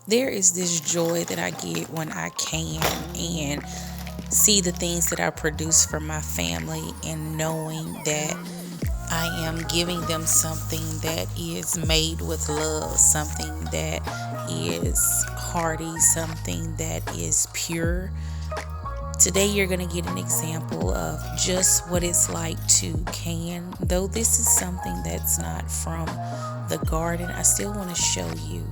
There is this joy that I get when I can and see the things that I produce for my family and knowing that I am giving them something that is made with love, something that is hearty, something that is pure. Today, you're going to get an example of just what it's like to can. Though this is something that's not from the garden, I still want to show you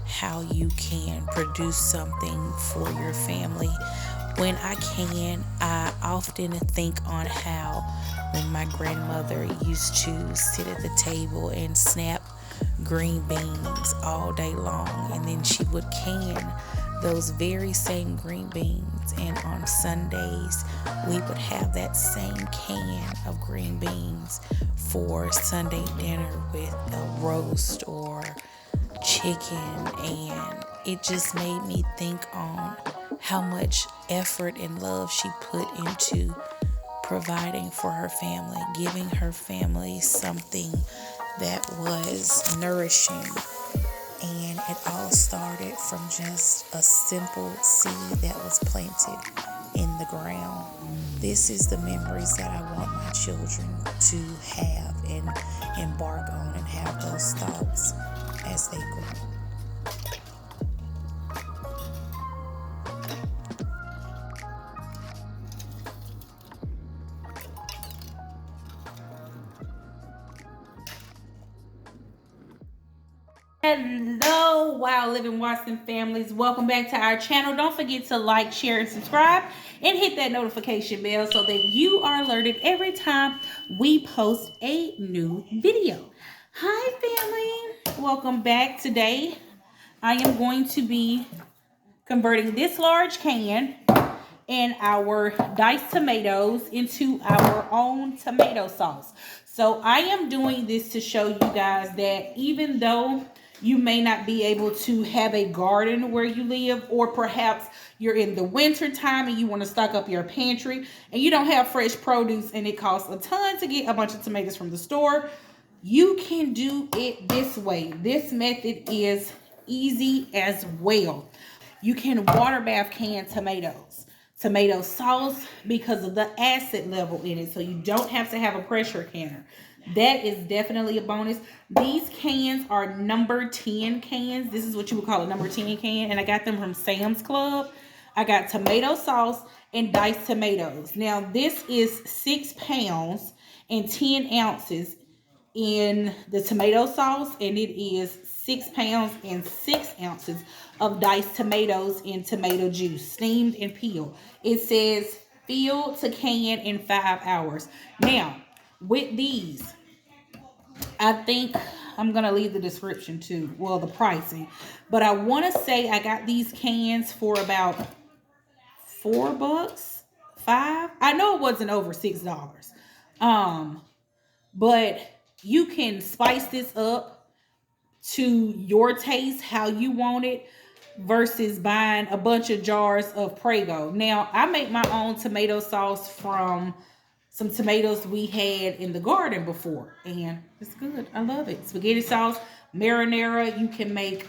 how you can produce something for your family. When I can, I often think on how when my grandmother used to sit at the table and snap green beans all day long, and then she would can those very same green beans, and on Sundays we would have that same can of green beans for Sunday dinner with a roast or chicken. And it just made me think on how much effort and love she put into providing for her family, giving her family something that was nourishing. And it all started from just a simple seed that was planted in the ground. This is the memories that I want my children to have and embark on and have those thoughts as they grow. Hello, WLW families. Welcome back to our channel. Don't forget to like, share, and subscribe, and hit that notification bell so that you are alerted every time we post a new video. Hi, family. Welcome back. Today, I am going to be converting this large can and our diced tomatoes into our own tomato sauce. So I am doing this to show you guys that even though you may not be able to have a garden where you live, or perhaps you're in the winter time and you want to stock up your pantry and you don't have fresh produce and it costs a ton to get a bunch of tomatoes from the store, you can do it this way. This method is easy as well. You can water bath canned tomatoes, tomato sauce, because of the acid level in it. So you don't have to have a pressure canner. That is definitely a bonus. These cans are number 10 cans. This is what you would call a number 10 can. And I got them from Sam's Club. I got tomato sauce and diced tomatoes. Now this is 6 pounds and 10 ounces in the tomato sauce, and it is 6 pounds and 6 ounces of diced tomatoes in tomato juice, steamed and peeled. It says fill to can in 5 hours. Now, with these, I think I'm going to leave the description too, well, the pricing. But I want to say I got these cans for about $4, 5. I know it wasn't over $6. But you can spice this up to your taste, how you want it, versus buying a bunch of jars of Prego. Now, I make my own tomato sauce from some tomatoes we had in the garden before, and it's good. I love it. Spaghetti sauce, marinara. You can make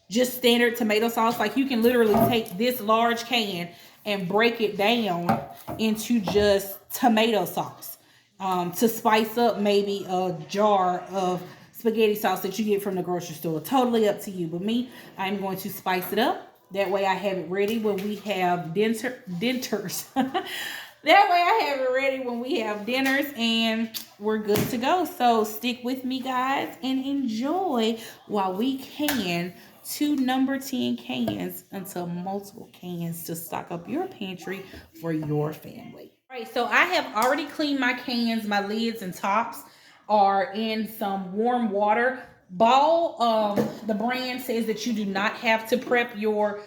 just standard tomato sauce. Like, you can literally take this large can and break it down into just tomato sauce to spice up maybe a jar of spaghetti sauce that you get from the grocery store. Totally up to you. But me, I'm going to spice it up. That way I have it ready when we have dinners. That way I have it ready when we have dinners, and we're good to go. So stick with me, guys, and enjoy while we can 2 number 10 cans until multiple cans to stock up your pantry for your family. All right, so I have already cleaned my cans. My lids and tops are in some warm water. Ball, the brand says that you do not have to prep your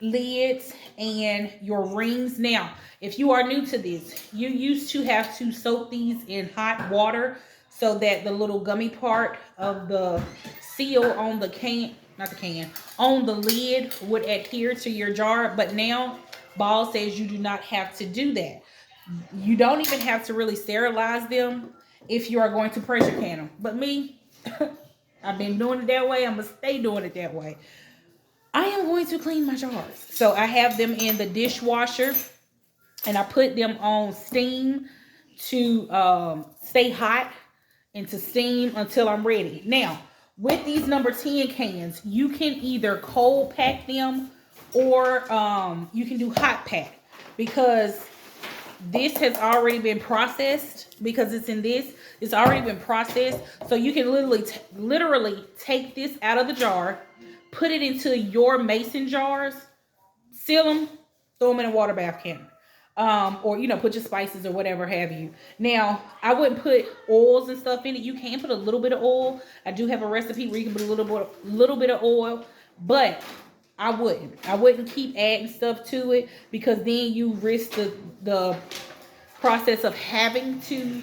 lids and your rings. Now, if you are new to this, you used to have to soak these in hot water so that the little gummy part of the seal on the can, not the can, on the lid would adhere to your jar. But now Ball says you do not have to do that. You don't even have to really sterilize them if you are going to pressure can them. But me, I've been doing it that way. I'm going to stay doing it that way. I am going to clean my jars. So I have them in the dishwasher and I put them on steam to stay hot and to steam until I'm ready. Now, with these number 10 cans, you can either cold pack them or you can do hot pack, because this has already been processed. Because it's in this, it's already been processed. So you can literally take this out of the jar, put it into your mason jars, seal them, throw them in a water bath can. Or put your spices or whatever have you. Now, I wouldn't put oils and stuff in it. You can put a little bit of oil. I do have a recipe where you can put a little bit of oil, but I wouldn't keep adding stuff to it, because then you risk the process of having to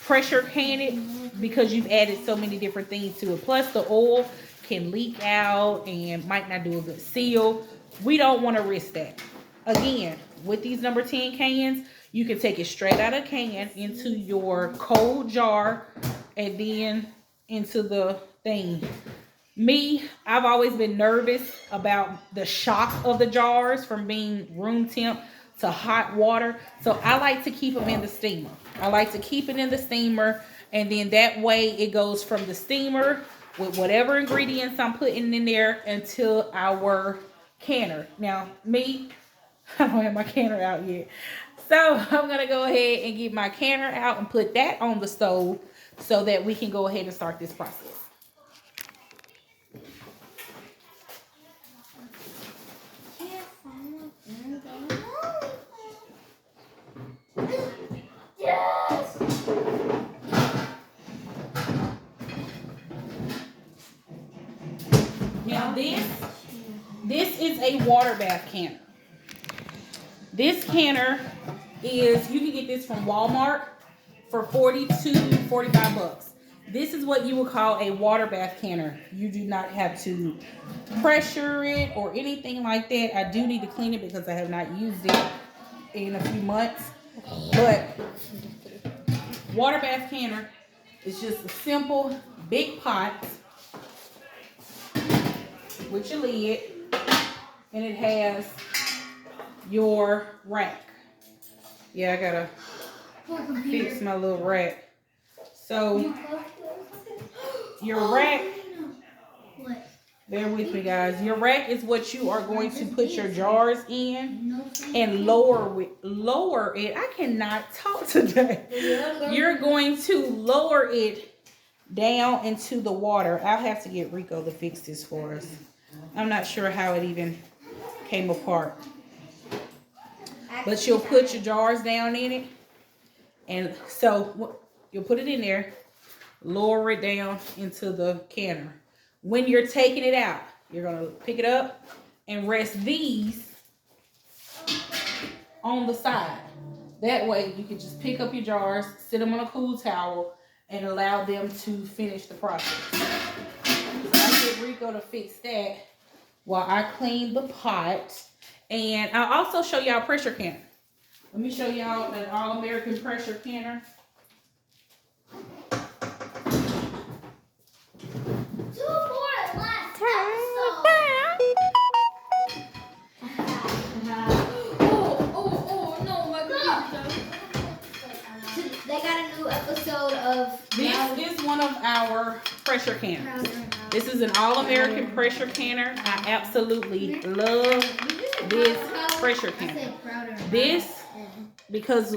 pressure can it, because you've added so many different things to it. Plus, the oil can leak out and might not do a good seal. We don't want to risk that. Again, with these number 10 cans, you can take it straight out of can into your cold jar and then into the thing. Me, I've always been nervous about the shock of the jars from being room temp to hot water. So I like to keep them in the steamer. I like to keep it in the steamer, and then that way it goes from the steamer with whatever ingredients I'm putting in there until our canner. Now, me, I don't have my canner out yet. So I'm going to go ahead and get my canner out and put that on the stove so that we can go ahead and start this process. Now this is a water bath canner. This canner is, you can get this from Walmart for $45. This is what you would call a water bath canner. You do not have to pressure it or anything like that. I do need to clean it because I have not used it in a few months. But water bath canner is just a simple big pot with your lid, and it has your rack. Yeah, I gotta fix my little rack. So your rack, bear with me guys, your rack is what you are going to put your jars in and lower it. I cannot talk today. You're going to lower it down into the water. I'll have to get Rico to fix this for us. I'm not sure how it even came apart. But you'll put your jars down in it. And so you'll put it in there, lower it down into the canner. When you're taking it out, you're going to pick it up and rest these on the side. That way you can just pick up your jars, sit them on a cool towel, and allow them to finish the process. So I get Rico to fix that while I clean the pot. And I'll also show y'all a pressure canner. Let me show y'all an All-American pressure canner. They got a new episode of... This is one of our pressure canners. This is an All-American pressure canner. I absolutely love this pressure canner. This, because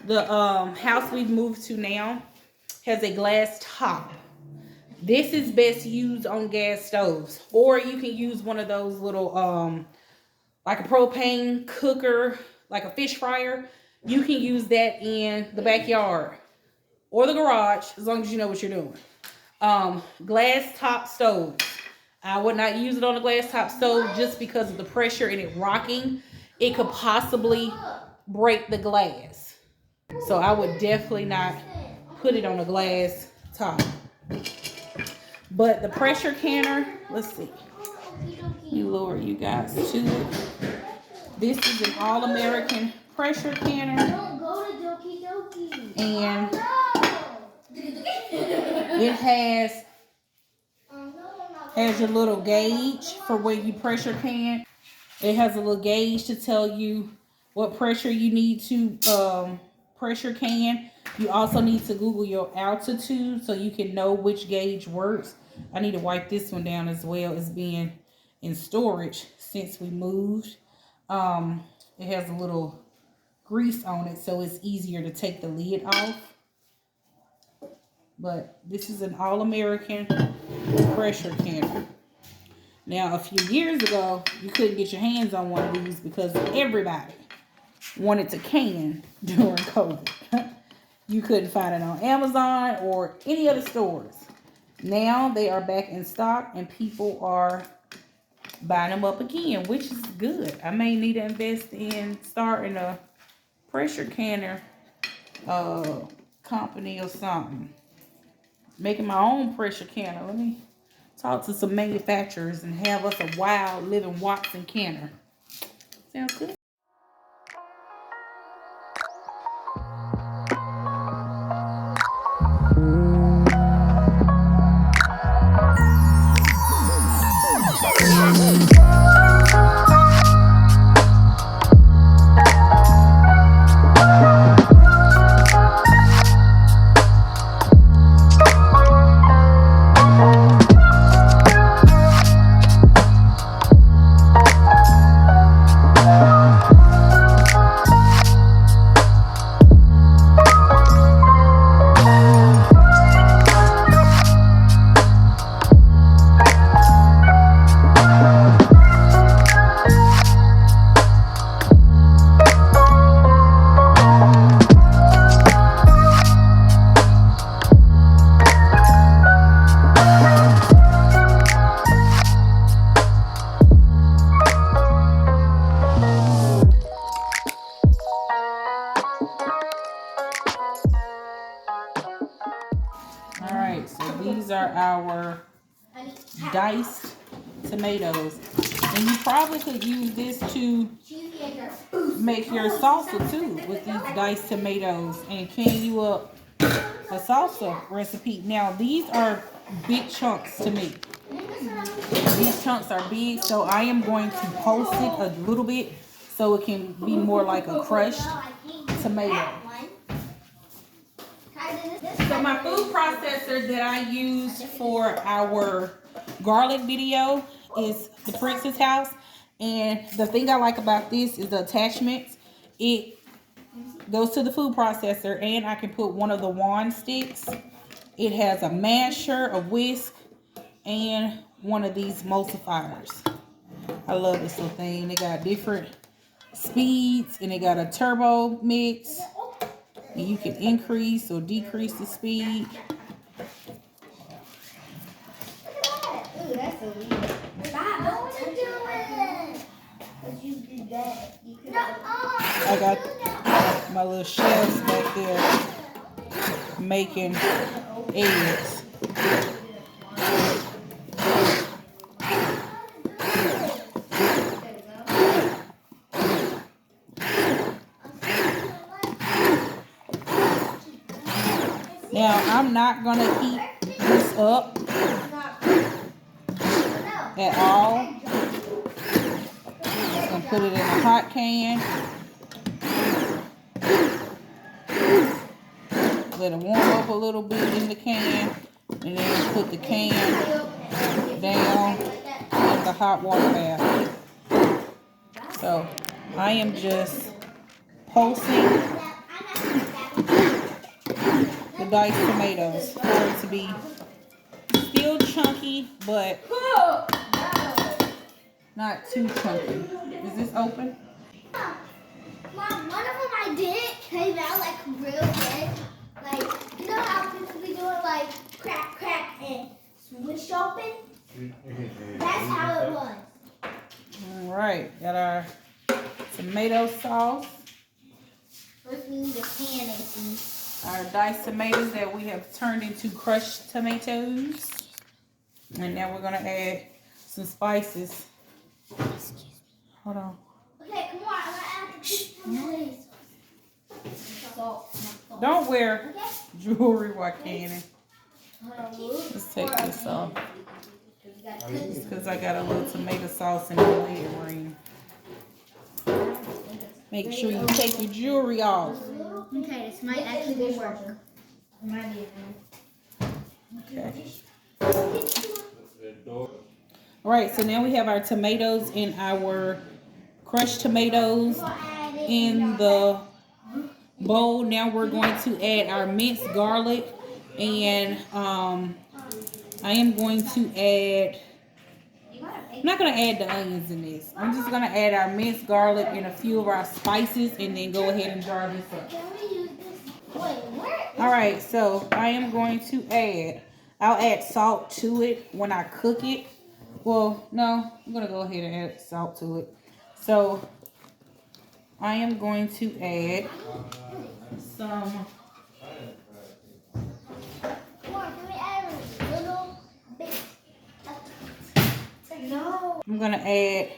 the house we've moved to now has a glass top. This is best used on gas stoves. Or you can use one of those little, like a propane cooker, like a fish fryer. You can use that in the backyard or the garage, as long as you know what you're doing. Glass top stoves. I would not use it on a glass top stove just because of the pressure and it rocking. It could possibly break the glass. So I would definitely not put it on a glass top. But the pressure canner, let's see. Let me lower you guys to it. This is an All-American pressure canner. Don't go to Doki Doki. And it has Has your little gauge for where you pressure can. It has a little gauge to tell you what pressure you need to pressure can. You also need to Google your altitude so you can know which gauge works. I need to wipe this one down as well as being in storage since we moved. It has a little grease on it so it's easier to take the lid off. But this is an all-American pressure canner. Now, a few years ago, you couldn't get your hands on one of these because everybody wanted to can during COVID. You couldn't find it on Amazon or any other stores. Now they are back in stock and people are buying them up again, which is good. I may need to invest in starting a pressure canner company or something. Making my own pressure canner. Let me talk to some manufacturers and have us a wild Livin Watson canner. Sounds good. Alright, so these are our diced tomatoes. And you probably could use this to make your salsa too with these diced tomatoes and can you up a salsa recipe. Now these are big chunks to me. These chunks are big, so I am going to post it a little bit so it can be more like a crushed tomato. So my food processor that I used for our garlic video is the Prince's House. And the thing I like about this is the attachments. It goes to the food processor and I can put one of the wand sticks. It has a masher, a whisk, and one of these emulsifiers. I love this little thing. They got different speeds and they got a turbo mix. And you can increase or decrease the speed. Ooh, that's so weird. Stop, what you doing? Because you did that. You could I got my little shells back there making eggs. Now, I'm not going to heat this up at all. I'm just going to put it in a hot can. Let it warm up a little bit in the can. And then put the can down in the hot water bath. So, I am just pulsing the diced tomatoes for it to be still chunky, but not too chunky. Is this open? Mom, one of them I did came out like real good. Like, you know how people be doing like crack, crack, and switch open? That's how it was. Alright, got our tomato sauce. First we need a pan and Our diced tomatoes that we have turned into crushed tomatoes. And now we're going to add some spices. Hold on. okay, come on, I'm gonna add the salt. Don't wear Okay. jewelry while canning. Hold on, Let's take this off. Just because I got a little tomato sauce in my leg ring. Make sure you take your jewelry off. Okay, this might actually work. Okay. Alright, so now we have our tomatoes and our crushed tomatoes in the bowl. Now we're going to add our minced garlic, and I am going to add, I'm not going to add the onions in this. I'm just going to add our minced garlic and a few of our spices, and then go ahead and jar this up. Alright, so I am going to add, I'll add salt to it when I cook it. Well, no, I'm going to go ahead and add salt to it. So I am going to add some. I'm going to add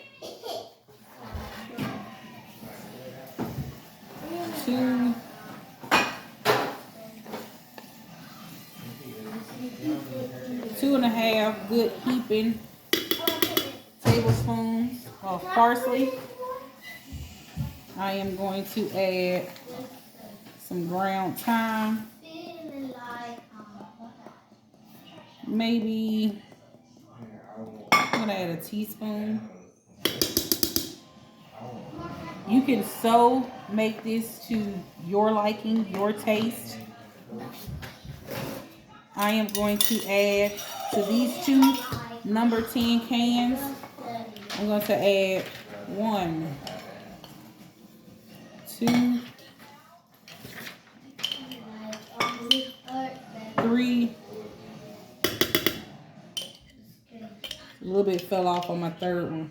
2.5 good heaping tablespoons of parsley. I am going to add some ground thyme. Maybe I'm going to add a teaspoon. You can so make this to your liking, your taste. I am going to add to these 2 number 10 cans, I'm going to add 1, 2, 3. A little bit fell off on my third one.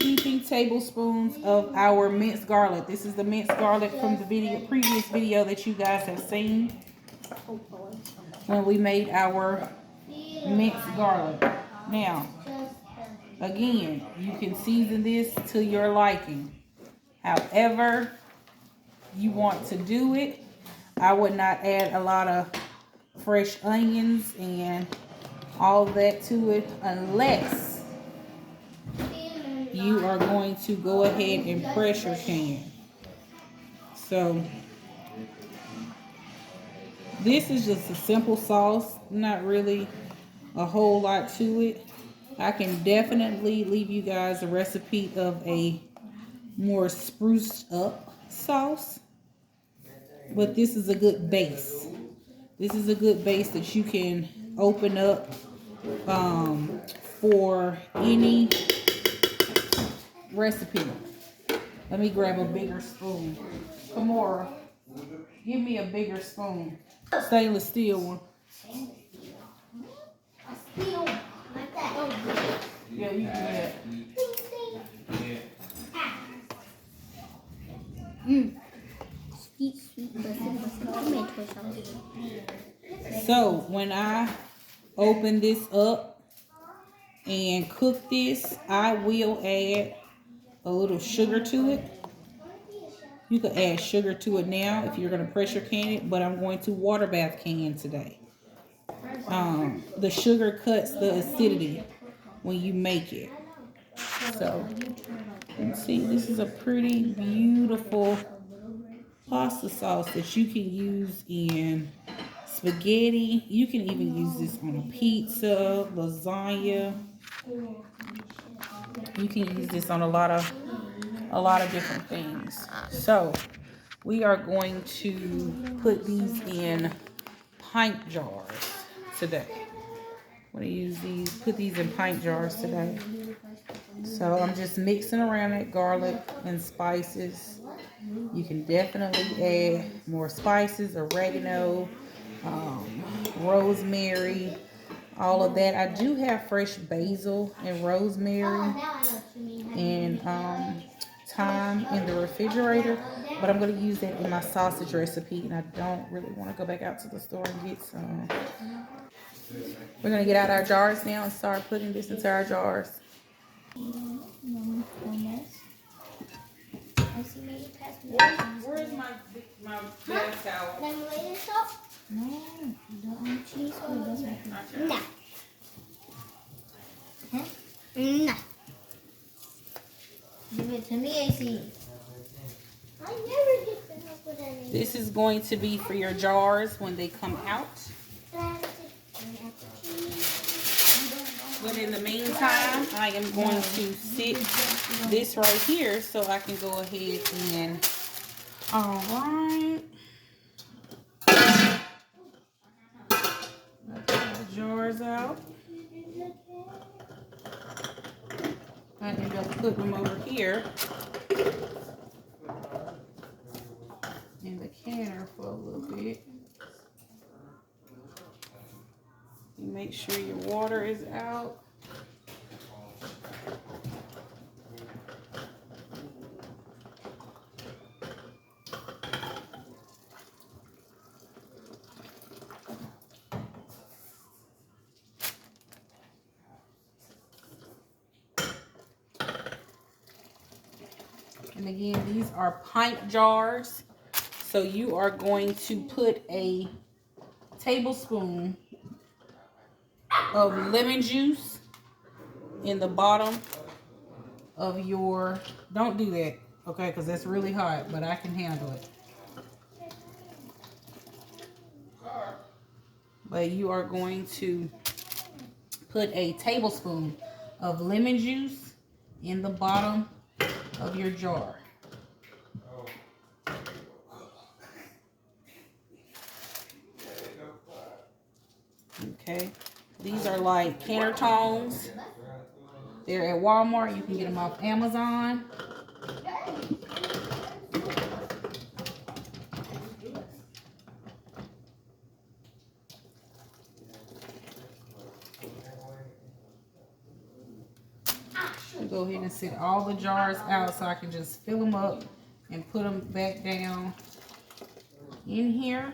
Heaping tablespoons of our minced garlic. This is the minced garlic from the previous video that you guys have seen when we made our minced garlic. Now, again, you can season this to your liking. However you want to do it. I would not add a lot of fresh onions and all that to it unless you are going to go ahead and pressure can. So this is just a simple sauce, not really a whole lot to it. I can definitely leave you guys a recipe of a more spruced up sauce, but this is a good base. This is a good base that you can open up for any recipe. Let me grab a bigger spoon. Kamora, give me a bigger spoon. Stainless steel one. Like that. Yeah, you can do that. So when I open this up and cook this, I will add a little sugar to it. You could add sugar to it now if you're going to pressure can it, but I'm going to water bath can today. The sugar cuts the acidity when you make it. So, you can see this is a pretty beautiful pasta sauce that you can use in spaghetti. You can even use this on a pizza, lasagna. You can use this on a lot of different things. So we are going to put these in pint jars today. I'm going to use these, put these in pint jars today. So I'm just mixing around that garlic and spices. You can definitely add more spices, oregano, rosemary, all of that. I do have fresh basil and rosemary and thyme in the refrigerator, but I'm going to use that in my sausage recipe, and I don't really want to go back out to the store and get some. We're going to get out our jars now and start putting this into our jars. Where's my bath towel? No, the cheese doesn't. No. No. Give it to me, AC. I never get to help with anything. This is going to be for your jars when they come out. But in the meantime, I am going to sit this right here so I can go ahead and, all right. The jars out. I end up putting them over here in the canner for a little bit. You make sure your water is out. And again, these are pint jars. So you are going to put a tablespoon of lemon juice in the bottom of your, don't do that, okay, because that's really hot, but I can handle it. But you are going to put a tablespoon of lemon juice in the bottom of your jar. Okay, these are like canner tones. They're at Walmart. You can get them off Amazon. Go ahead and set all the jars out so I can just fill them up and put them back down in here.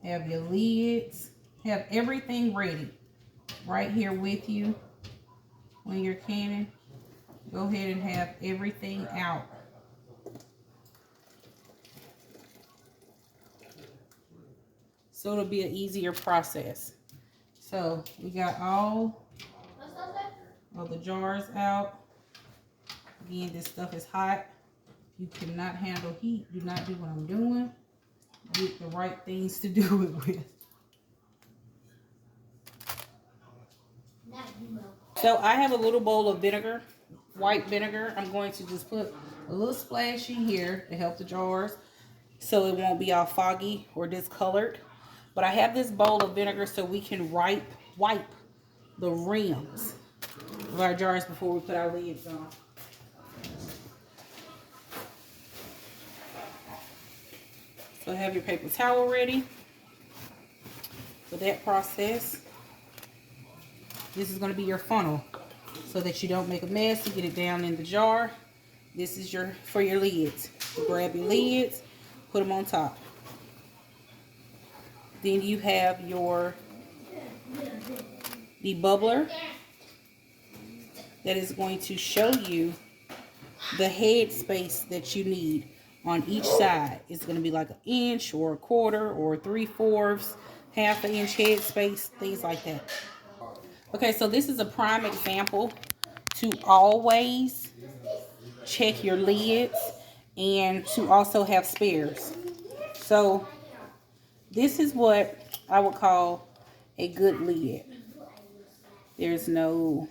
Have your lids. Have everything ready right here with you when you're canning. Go ahead and have everything out. So it'll be an easier process. So we got all of the jars out. Again, this stuff is hot. You cannot handle heat. Do not do what I'm doing. Get the right things to do it with. So I have a little bowl of vinegar, white vinegar. I'm going to just put a little splash in here to help the jars so it won't be all foggy or discolored. But I have this bowl of vinegar so we can wipe the rims of our jars before we put our lids on. So have your paper towel ready for that process. This is going to be your funnel so that you don't make a mess. You get it down in the jar. This is for your lids. You grab your lids, put them on top. Then you have your debubbler that is going to show you the head space that you need on each side. It's going to be like an inch or a quarter or 3/4, half an inch head space, things like that. Okay, so this is a prime example to always check your lids and to also have spares. So this is what I would call a good lid. There's no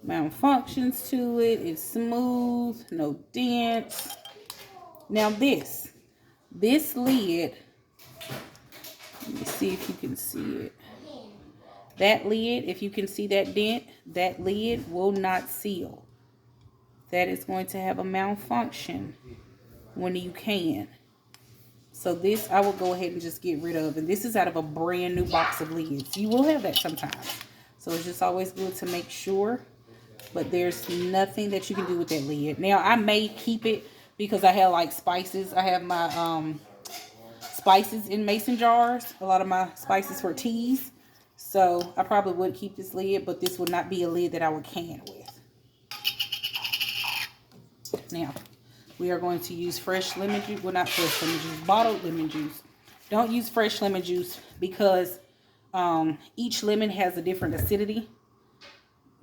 malfunctions to it. It's smooth, no dents. Now this lid, let me see if you can see it. That lid, if you can see that dent, that lid will not seal. That is going to have a malfunction when you can. So this I will go ahead and just get rid of. And this is out of a brand new box of lids. You will have that sometimes. So it's just always good to make sure. But there's nothing that you can do with that lid. Now I may keep it because I have like spices. I have my spices in mason jars. A lot of my spices for teas. So I probably would keep this lid, but this would not be a lid that I would can with. Now, we are going to use fresh lemon juice. Well, not fresh lemon juice, bottled lemon juice. Don't use fresh lemon juice because Each lemon has a different acidity.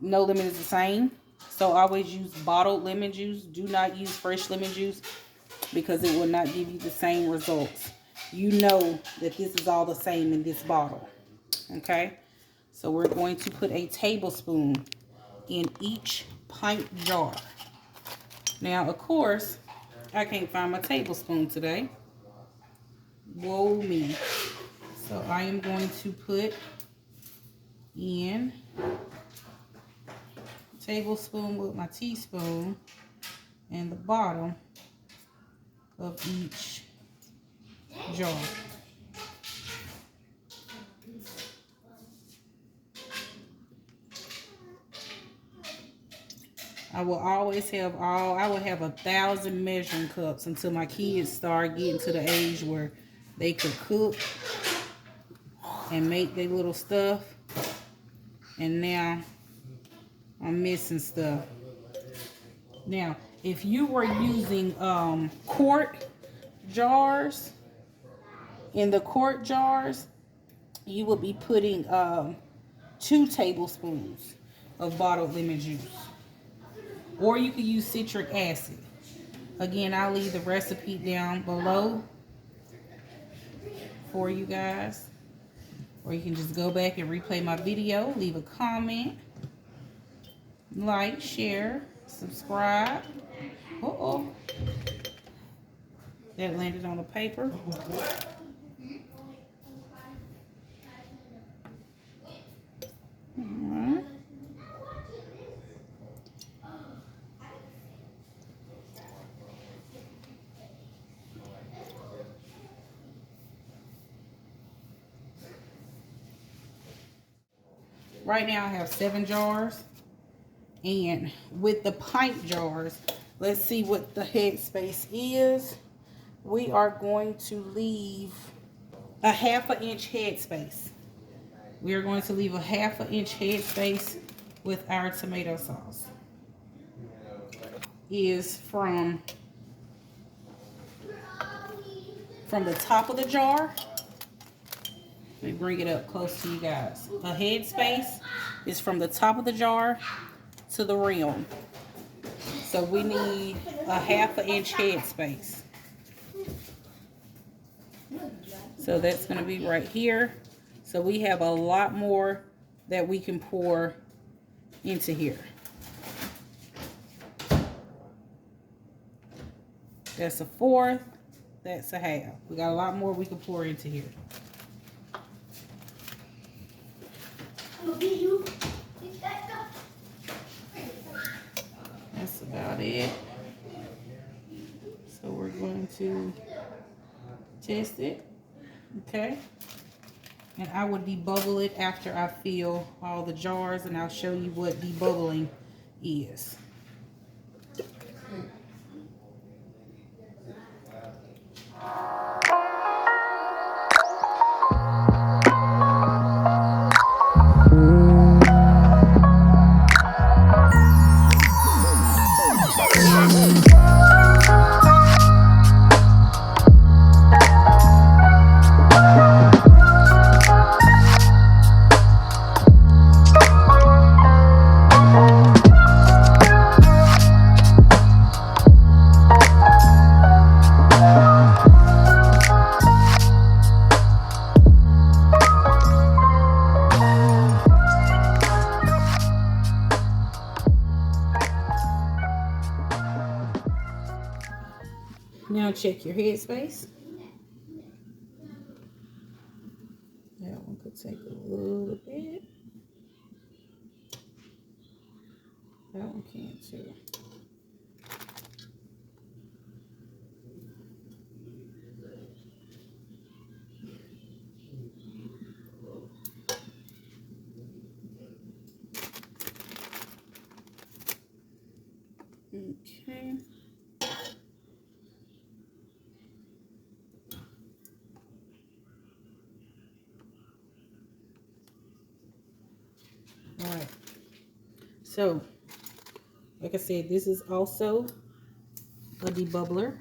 No lemon is the same. So always use bottled lemon juice. Do not use fresh lemon juice because it will not give you the same results. You know that this is all the same in this bottle. Okay? So we're going to put a tablespoon in each pint jar. Now, of course, I can't find my tablespoon today. Whoa me. So I am going to put in a tablespoon with my teaspoon in the bottom of each jar. I will always have I will have 1,000 measuring cups until my kids start getting to the age where they could cook and make their little stuff. And now I'm missing stuff. Now, if you were using quart jars, in the quart jars, you would be putting 2 tablespoons of bottled lemon juice. Or you could use citric acid. Again, I'll leave the recipe down below for you guys. Or you can just go back and replay my video, leave a comment, like, share, subscribe. Uh-oh. That landed on the paper. Alright. Right now I have 7 jars. And with the pint jars, let's see what the headspace is. We are going to leave a 1/2 inch headspace. We are going to leave a 1/2 inch headspace with our tomato sauce. Is from the top of the jar. Let me bring it up close to you guys. A headspace is from the top of the jar to the rim. So we need a 1/2 inch headspace. So that's going to be right here. So we have a lot more that we can pour into here. That's a 1/4. That's a 1/2. We got a lot more we can pour into here. That's about it. So we're going to test it. Okay. And I will debubble it after I fill all the jars, and I'll show you what debubbling is. Now check your headspace. That one could take a little bit. That one can too. Okay. All right. So, like I said, this is also a debubbler.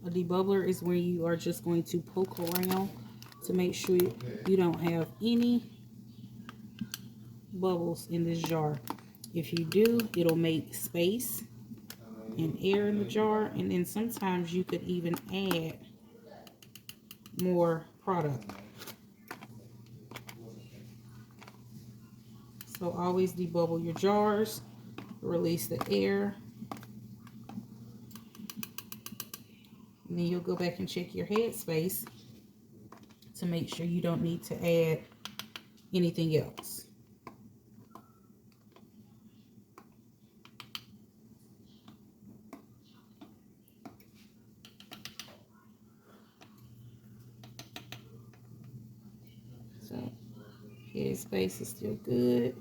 A debubbler is where you are just going to poke around to make sure you don't have any bubbles in this jar. If you do, it'll make space and air in the jar, and then sometimes you could even add more product. So always debubble your jars, release the air, and then you'll go back and check your head space to make sure you don't need to add anything else. So head space is still good.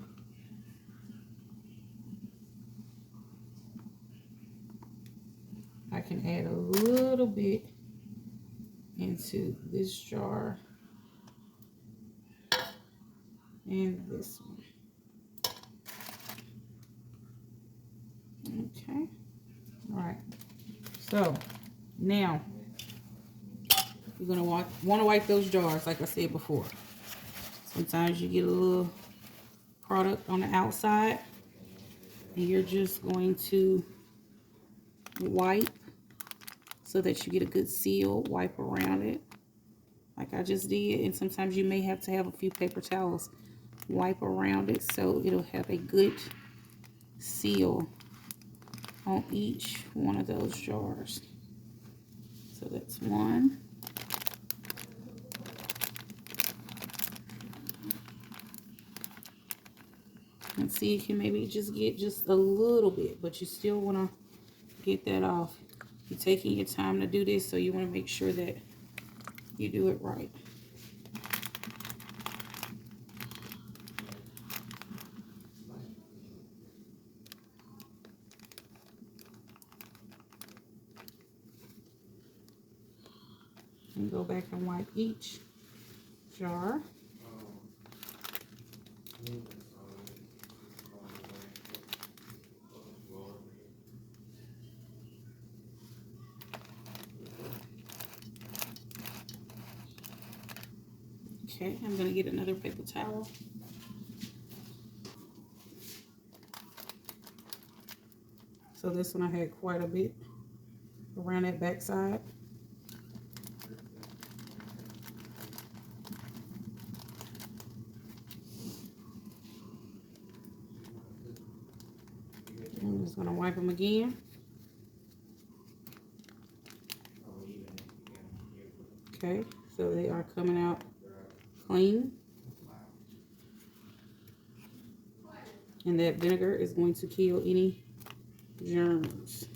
I can add a little bit into this jar and this one. Okay. All right. So now you're gonna want to wipe those jars, like I said before. Sometimes you get a little product on the outside, and you're just going to wipe so that you get a good seal. Wipe around it like I just did, and sometimes you may have to have a few paper towels. Wipe around it so it'll have a good seal on each one of those jars. So that's one. And see, you can maybe just get just a little bit, but you still want to get that off. You're taking your time to do this, so you want to make sure that you do it right. And go back and wipe each jar. Okay, I'm going to get another paper towel. So this one I had quite a bit around that back side. I'm just going to wipe them again. Okay, so they are coming out clean. And that vinegar is going to kill any germs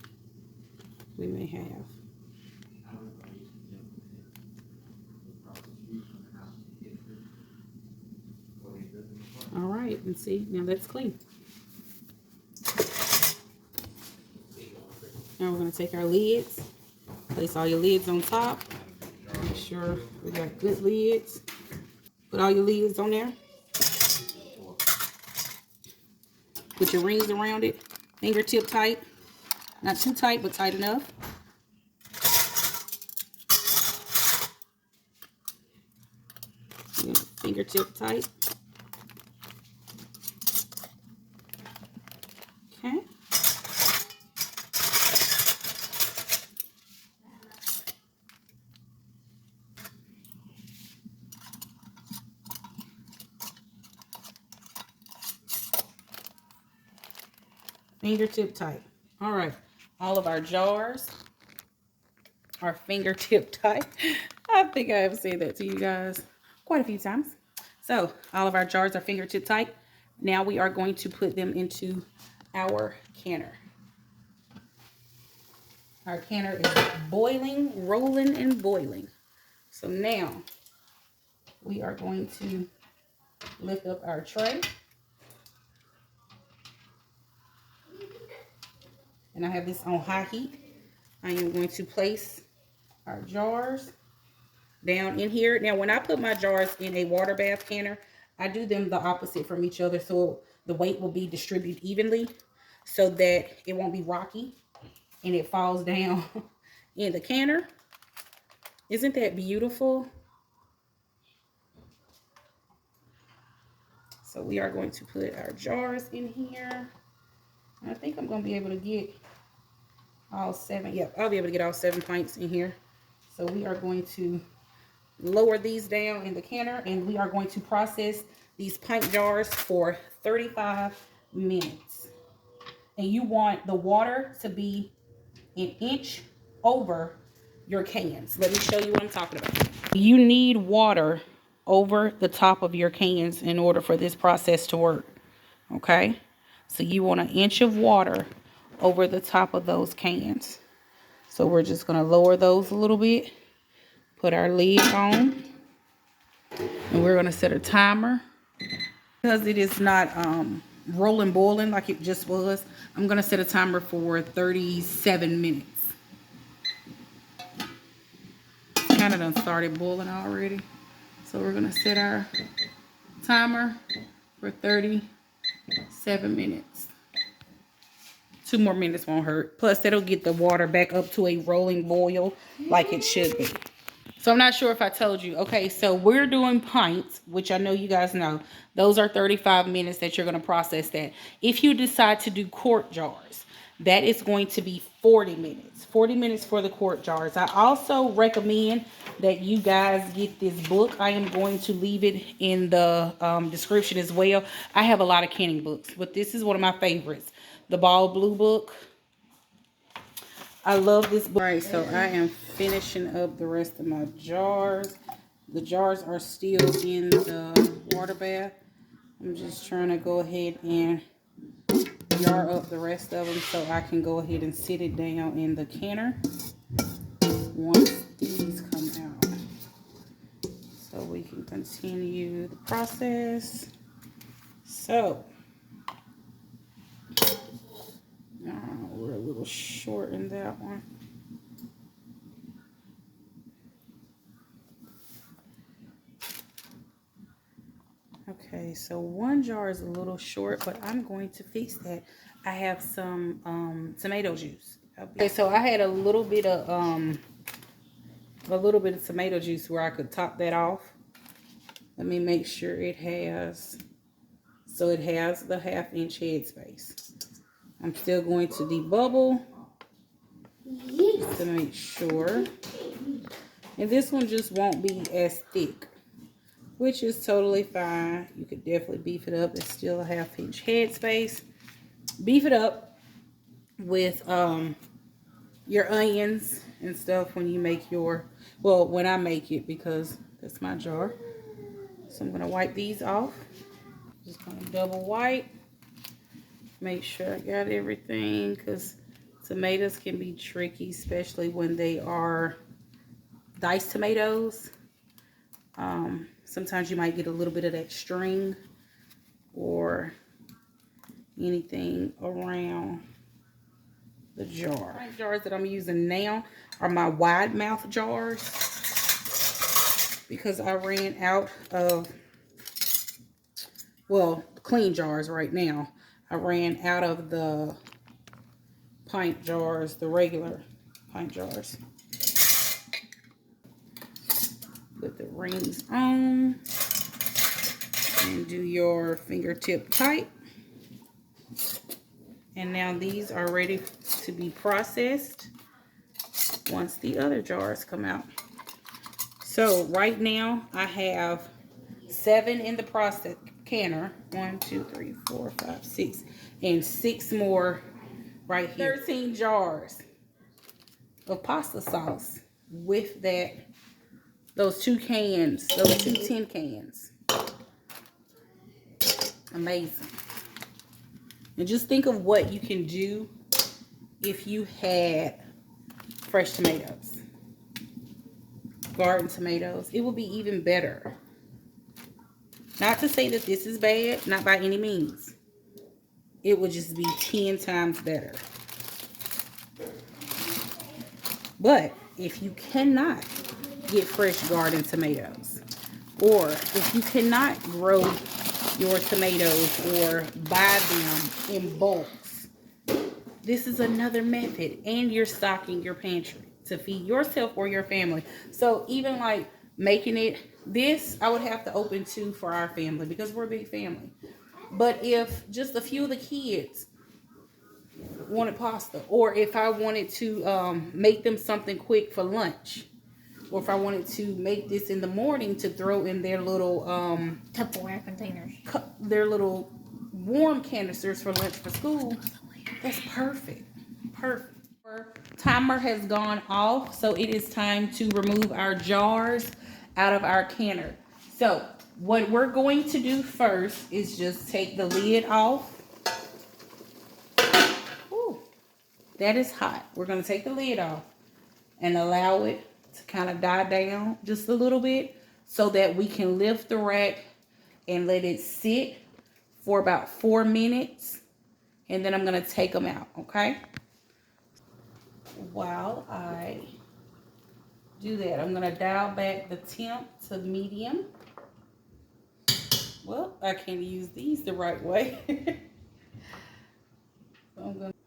we may have. All right, and see, now that's clean. Now we're going to take our lids, place all your lids on top. Make sure we got good lids. Put all your lids on there. Put your rings around it, fingertip tight. Not too tight, but tight enough. Yeah, fingertip tight. Okay. Fingertip tight. All right. All of our jars are fingertip tight. I think I have said that to you guys quite a few times. So all of our jars are fingertip tight. Now we are going to put them into our canner. Our canner is boiling, rolling, and boiling. So now we are going to lift up our tray. And I have this on high heat. I am going to place our jars down in here. Now, when I put my jars in a water bath canner, I do them the opposite from each other, so the weight will be distributed evenly so that it won't be rocky and it falls down in the canner. Isn't that beautiful? So we are going to put our jars in here. I think I'm going to be able to get all 7. Yep, I'll be able to get all 7 pints in here. So we are going to lower these down in the canner, and we are going to process these pint jars for 35 minutes. And you want the water to be an inch over your cans. Let me show you what I'm talking about. You need water over the top of your cans in order for this process to work. Okay? So you want an inch of water over the top of those cans. So we're just going to lower those a little bit. Put our lid on. And we're going to set a timer. Because it is not rolling boiling like it just was, I'm going to set a timer for 37 minutes. Kind of done started boiling already. So we're going to set our timer for 37 minutes. 2 more minutes won't hurt. Plus, that'll get the water back up to a rolling boil like it should be. So I'm not sure if I told you. Okay, so we're doing pints, which I know you guys know. Those are 35 minutes that you're going to process that. If you decide to do quart jars, that is going to be 40 minutes. 40 minutes for the quart jars. I also recommend that you guys get this book. I am going to leave it in the description as well. I have a lot of canning books, but this is one of my favorites. The Ball Blue book. I love this book. All right, so I am finishing up the rest of my jars. The jars are still in the water bath. I'm just trying to go ahead and jar up the rest of them so I can go ahead and sit it down in the canner once these come out. So we can continue the process. So, we're a little short in that one. Okay, so one jar is a little short, but I'm going to fix that. I have some tomato juice. Okay, so I had a little bit of tomato juice where I could top that off. Let me make sure it has, so it has the 1/2 inch head space. I'm still going to debubble just to make sure. And this one just won't be as thick, which is totally fine. You could definitely beef it up. It's still a 1/2 inch head space. Beef it up with your onions and stuff when you make your, well, when I make it, because that's my jar. So I'm going to wipe these off. Just going to double wipe. Make sure I got everything, because tomatoes can be tricky, especially when they are diced tomatoes. Sometimes you might get a little bit of that string or anything around the jar. The jars that I'm using now are my wide mouth jars, because I ran out of, well, clean jars right now. I ran out of the pint jars, the regular pint jars. Put the rings on and do your fingertip tight. And now these are ready to be processed once the other jars come out. So right now I have 7 in the process canner. 1, 2, 3, 4, 5, 6, and 6 more right here. 13 jars of pasta sauce with those 2 cans, those 2 tin cans. Amazing. And just think of what you can do if you had fresh tomatoes, garden tomatoes. It will be even better. Not to say that this is bad, not by any means. It would just be 10 times better. But if you cannot get fresh garden tomatoes, or if you cannot grow your tomatoes or buy them in bulks, this is another method, and you're stocking your pantry to feed yourself or your family. So even like making it. This I would have to open 2 for our family because we're a big family. But if just a few of the kids wanted pasta, or if I wanted to make them something quick for lunch, or if I wanted to make this in the morning to throw in their little Tupperware containers, their little warm canisters for lunch for school, that's perfect. Perfect. Our timer has gone off, so it is time to remove our jars out of our canner. So what we're going to do first is just take the lid off. Ooh, that is hot. We're going to take the lid off and allow it to kind of die down just a little bit so that we can lift the rack and let it sit for about 4 minutes. And then I'm going to take them out, okay? While I do that, I'm going to dial back the temp to medium. Well, I can't use these the right way. So I'm going to,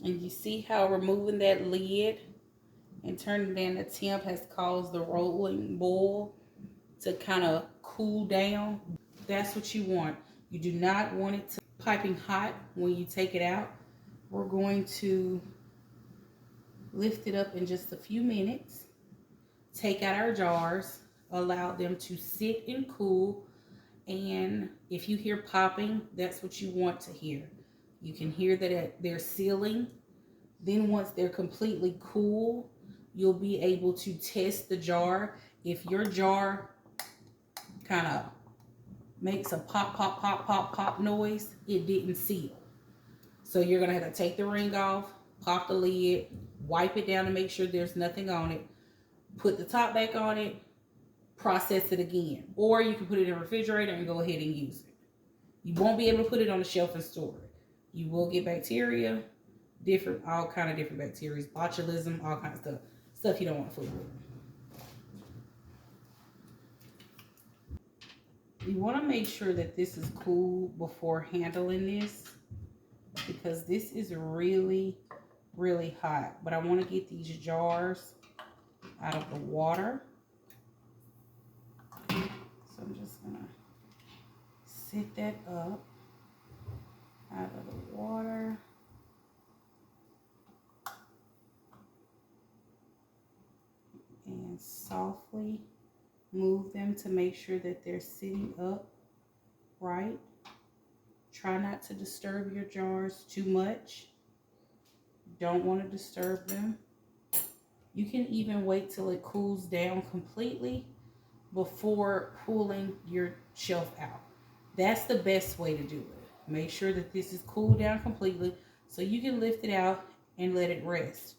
and you see how removing that lid and turning down the temp has caused the rolling boil to kind of cool down. That's what you want. You do not want it to be piping hot when you take it out. We're going to lift it up in just a few minutes, take out our jars, allow them to sit and cool, and if you hear popping, that's what you want to hear. You can hear that they're sealing. Then once they're completely cool, you'll be able to test the jar. If your jar kind of makes a pop, pop, pop, pop, pop noise, it didn't seal. So you're going to have to take the ring off, pop the lid, wipe it down to make sure there's nothing on it, put the top back on it, process it again. Or you can put it in the refrigerator and go ahead and use it. You won't be able to put it on the shelf and store it. You will get bacteria, all kind of different bacteria, botulism, all kinds of stuff you don't want to fool with. You want to make sure that this is cool before handling this, because this is really, really hot. But I want to get these jars out of the water. So I'm just going to sit that up out of the water. And softly move them to make sure that they're sitting up right. Try not to disturb your jars too much. Don't want to disturb them. You can even wait till it cools down completely before pulling your shelf out. That's the best way to do it. Make sure that this is cooled down completely so you can lift it out and let it rest.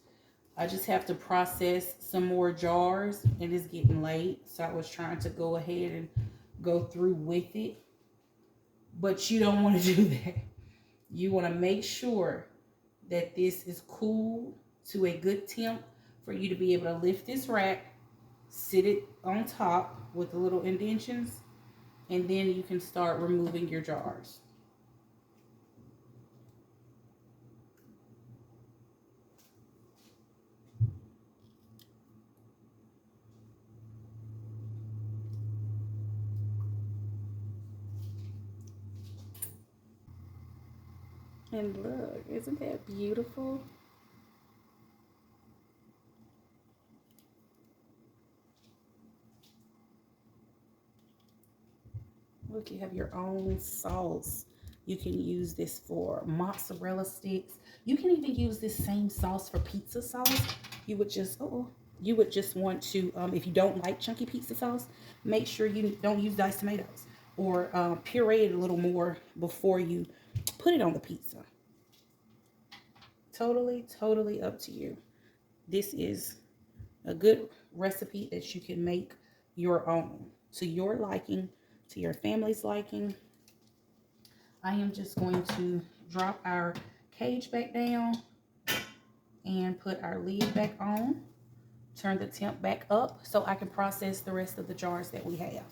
I just have to process some more jars and it's getting late, so I was trying to go ahead and go through with it. But you don't want to do that. You want to make sure that this is cool to a good temp for you to be able to lift this rack, sit it on top with the little indentions, and then you can start removing your jars. And look, isn't that beautiful? Look, you have your own sauce. You can use this for mozzarella sticks. You can even use this same sauce for pizza sauce. You would just want to, if you don't like chunky pizza sauce, make sure you don't use diced tomatoes, or puree it a little more before you put it on the pizza. Totally up to you. This is a good recipe that you can make your own, to your liking, to your family's liking. I am just going to drop our cage back down and put our lid back on. Turn the temp back up so I can process the rest of the jars that we have.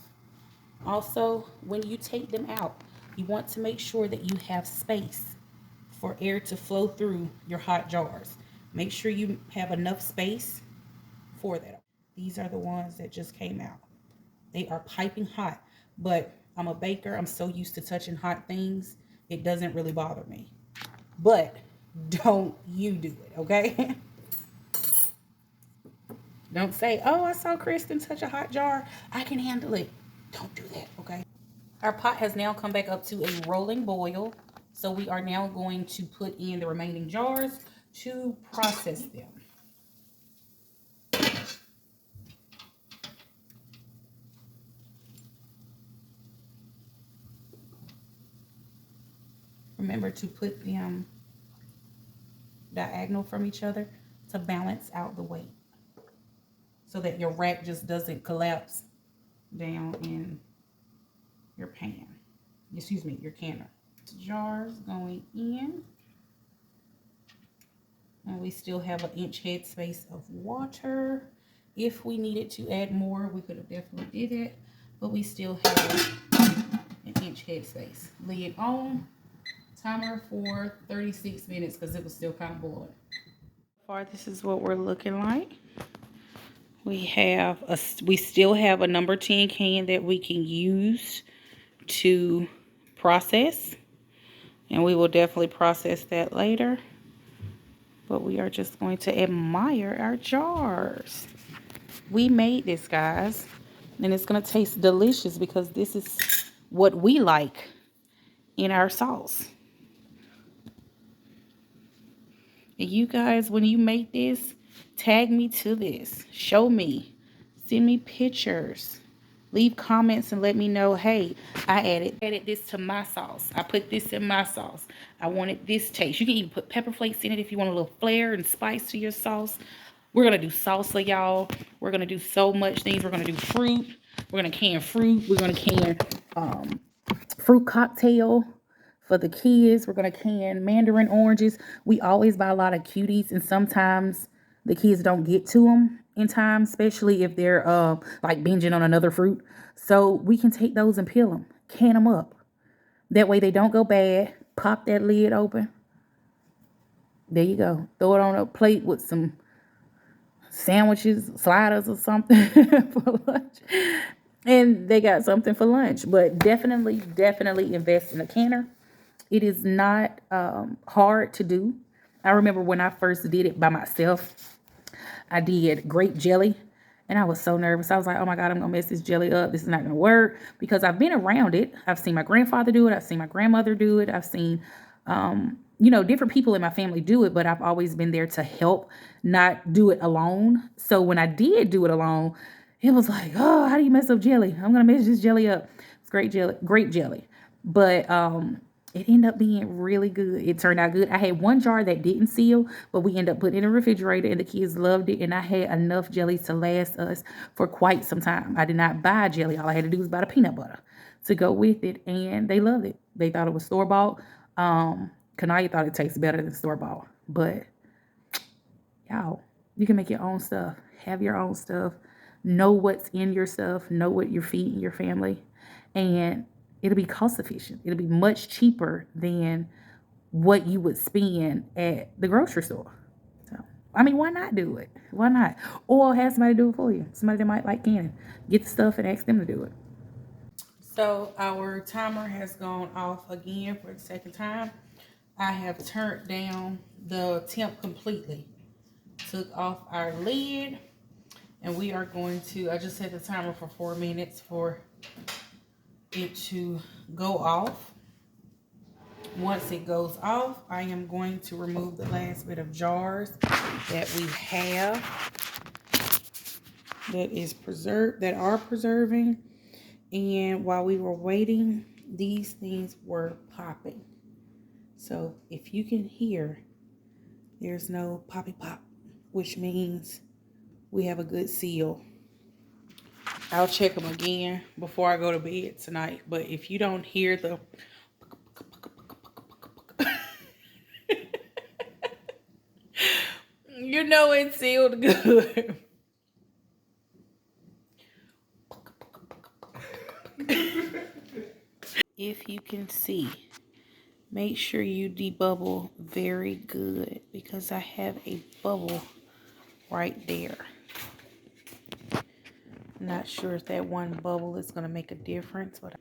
Also, when you take them out, you want to make sure that you have space for air to flow through your hot jars. Make sure you have enough space for that. These are the ones that just came out. They are piping hot, but I'm a baker. I'm so used to touching hot things. It doesn't really bother me. But don't you do it, okay? Don't say, oh, I saw Kristen touch a hot jar. I can handle it. Don't do that, okay? Our pot has now come back up to a rolling boil. So we are now going to put in the remaining jars to process them. Remember to put them diagonal from each other to balance out the weight, so that your rack just doesn't collapse down in your pan. Excuse me, your canner. Jars going in. And we still have an inch head space of water. If we needed to add more, we could have definitely did it. But we still have an inch head space. Lid on. Timer for 36 minutes because it was still kind of boiling. So far, this is what we're looking like. We still have a number 10 can that we can use to process, and we will definitely process that later. But we are just going to admire our jars. We made this, guys, and it's going to taste delicious because this is what we like in our sauce. And you guys, when you make this, tag me to this. Show me. Send me pictures. Leave comments and let me know, hey, I added this to my sauce. I put this in my sauce. I wanted this taste. You can even put pepper flakes in it if you want a little flair and spice to your sauce. We're going to do salsa, y'all. We're going to do so much things. We're going to do fruit. We're going to can fruit. We're going to can fruit cocktail for the kids. We're going to can mandarin oranges. We always buy a lot of cuties, and sometimes the kids don't get to them in time, especially if they're like binging on another fruit. So we can take those and peel them, can them up. That way they don't go bad. Pop that lid open. There you go. Throw it on a plate with some sandwiches, sliders or something for lunch. And they got something for lunch. But definitely invest in a canner. It is not hard to do. I remember when I first did it by myself, I did grape jelly, and I was so nervous. I was like, oh my God, I'm going to mess this jelly up. This is not going to work, because I've been around it. I've seen my grandfather do it. I've seen my grandmother do it. I've seen, different people in my family do it, but I've always been there to help, not do it alone. So when I did do it alone, it was like, oh, how do you mess up jelly? I'm going to mess this jelly up. It's grape jelly. But it ended up being really good. It turned out good. I had one jar that didn't seal, but we ended up putting it in the refrigerator, and the kids loved it. And I had enough jellies to last us for quite some time. I did not buy jelly. All I had to do was buy the peanut butter to go with it, and they loved it. They thought it was store-bought. Kanaya thought it tastes better than store-bought. But, y'all, you can make your own stuff. Have your own stuff. Know what's in your stuff. Know what you're feeding your family. And it'll be cost efficient. It'll be much cheaper than what you would spend at the grocery store. So, I mean, why not do it? Why not? Or have somebody do it for you. Somebody that might like canning. Get the stuff and ask them to do it. So our timer has gone off again for the second time. I have turned down the temp completely. Took off our lid. And we are going to, I just set the timer for 4 minutes for it to go off. Once it goes off, I am going to remove the last bit of jars that we have that are preserving. And while we were waiting, these things were popping. So if you can hear, there's no poppy pop, which means we have a good seal. I'll check them again before I go to bed tonight. But if you don't hear the you know it's sealed good. If you can see, make sure you debubble very good, because I have a bubble right there. Not sure if that one bubble is going to make a difference, but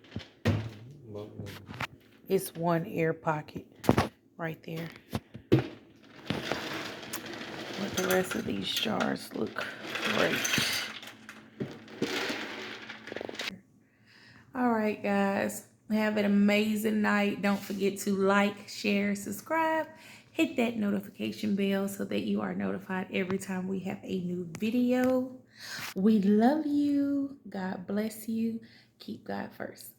it's one air pocket right there. But the rest of these jars look great. All right, guys. Have an amazing night. Don't forget to like, share, subscribe. Hit that notification bell so that you are notified every time we have a new video. We love you. God bless you. Keep God first.